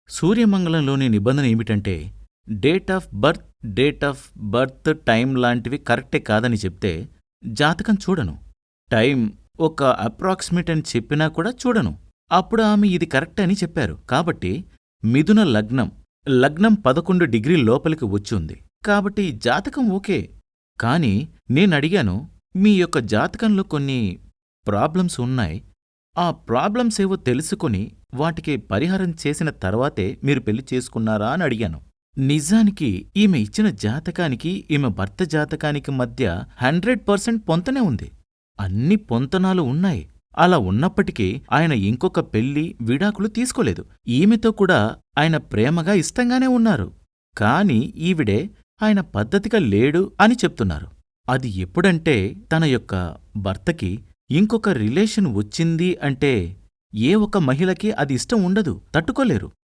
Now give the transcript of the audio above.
సూర్యమంగళంలోని నిబంధన ఏమిటంటే, date of birth, date of birth, time లాంటివి కరెక్టే కాదని చెప్తే జాతకం చూడను. టైం ఒక అప్రాక్సిమేట్ అని చెప్పినా కూడా చూడను. అప్పుడు ఆమె ఇది కరెక్ట్ అని చెప్పారు. కాబట్టి మిథున లగ్నం, లగ్నం 11 డిగ్రీ లోపలికి వచ్చుంది. కాబట్టి జాతకం ఓకే. కాని నేనడిగాను, మీ యొక్క జాతకంలో కొన్ని ప్రాబ్లమ్స్ ఉన్నాయి. ఆ ప్రాబ్లమ్స్ ఏవో తెలుసుకుని వాటికి పరిహారం చేసిన తర్వాతే మీరు పెళ్లి చేసుకున్నారా అని అడిగాను. నిజానికి ఈమె ఇచ్చిన జాతకానికి ఈమె భర్త జాతకానికి మధ్య 100% పొంతనే ఉంది. అన్ని పొంతనాలు ఉన్నాయి. అలా ఉన్నప్పటికీ ఆయన ఇంకొక పెళ్లి, విడాకులు తీసుకోలేదు. ఈమెతో కూడా ఆయన ప్రేమగా ఇష్టంగానే ఉన్నారు. కాని ఈవిడే ఆయన పద్ధతిగా లేడు అని చెప్తున్నారు. అది ఎప్పుడంటే తన యొక్క భర్తకి ఇంకొక రిలేషన్ వచ్చింది అంటే ఏ ఒక్క మహిళకి అది ఇష్టం ఉండదు, తట్టుకోలేరు.